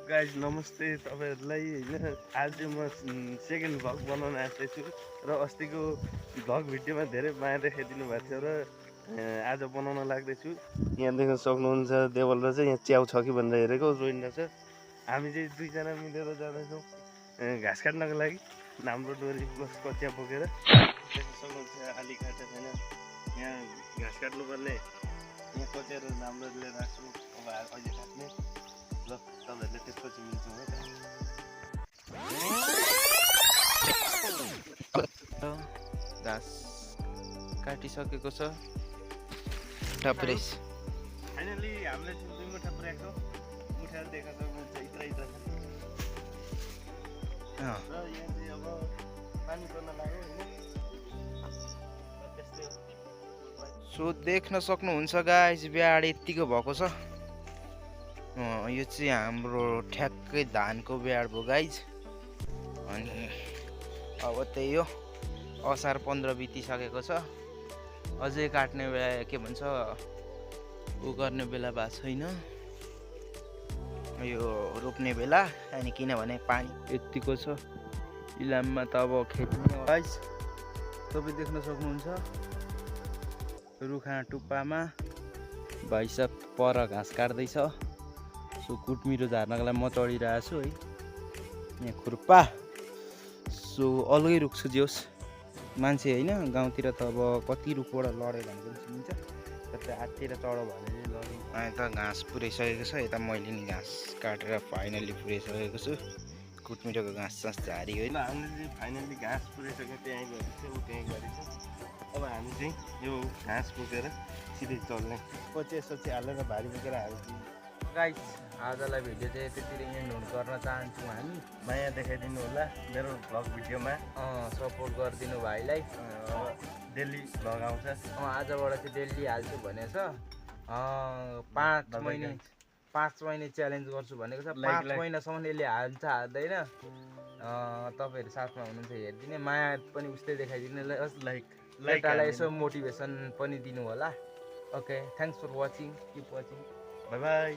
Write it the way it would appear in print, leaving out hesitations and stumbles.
Guys नमस्ते तपाईहरुलाई हैन आज म सेकेन्ड भ्लग बनाउन आउँदैछु र अस्तिको भ्लग भिडियोमा धेरै माया देखाइदिनु भएको थियो र आज बनाउन लाग्दैछु। यहाँ देख्न सक्नुहुन्छ देवल र चाहिँ यहाँ च्याउ छ कि भनेर हेरेको रोइन्दा छ। हामी चाहिँ दुईजना मिलेर जाँदैछौँ घाँस काट्नको लागि हाम्रो डोरी प्लस कचिया बोकेर। देख्न सक्नुहुन्छ आली काट्दा छैन यहाँ घाँस काट्नुपर्ने यहाँ कचिया र राम्रो लिएर आएको छु। अब अहिले काट्ने ल तपाईहरुले त्यसपछि मिल्छौँ है त। घाँस काटिसकेको छ टप्रेस। फाइनली हामीले चाहिँ 2 मुठा पुर्याएको मुठाहरू देख्न सक्नुहुन्छ इत्रा इत्रा छ। र यहाँ चाहिँ अब पानी पर्न लाग्यो हैन। सो देख्न सक्नुहुन्छ गाइस ब्याड यतिको भएको छ। यो चाहिँ हाम्रो ठ्याक्कै धानको ब्याड भयो गाइज। अनि अब त्यही हो असार 15 बितिसकेको छ। अझै काट्ने बेला के भन्छ उ गर्ने बेला भएको छैन यो रोप्ने बेला। अनि किनभने पानी यतिको छ इलाममा त अब खेत्ने गाइज। तपाईँ देख्न सक्नुहुन्छ रुखा टुप्पामा भाइ साहब पर घाँस काट्दैछ। सो कुटमिरो झार्नको लागि म चढिरहेको छु है यहाँ खुर्पा। सो अलगै रुख छ जोस् मान्छे होइन गाउँतिर त अब कति रुखबाट लड्यो भने पनि चिनिन्छ। तर हाततिर चढो भने लड्यो। अहिले त घाँस पुऱ्याइसकेको छ। यता मैले नि घाँस काटेर फाइनल्ली पुऱ्याइसकेको छु। कुटमिरोको घाँस सास झारी होइन। हामीले फाइनल्ली घाँस पुऱ्याइसक्यो त्यहीँ गएर चाहिँ त्यहीँ गरेछ। अब हामी चाहिँ यो घाँस बोकेर सिधै चल्ने कचिया सचिया हालेर भारी बोकेर हाल्छौँ। गाइस आजलाई भिडियो चाहिँ त्यतिले एन्ड गर्न चाहन्छौँ हामी। माया देखाइदिनु होला मेरो भ्लग भिडियोमा सपोर्ट गरिदिनु भाइलाई। डेली भ्लग आउँछ। आजबाट चाहिँ डेली हाल्छु भनेछ। 5 महिने च्यालेन्ज गर्छु भनेको छ। 5 महिनासम्म यसले हाल्छ हाल्दैन तपाईँहरू साथमा हुनुहुन्छ हेरिदिने। माया पनि उस्तै देखाइदिनु लाइकलाई यसो मोटिभेसन पनि दिनु होला। Okay thanks for watching. Keep watching. Bye by.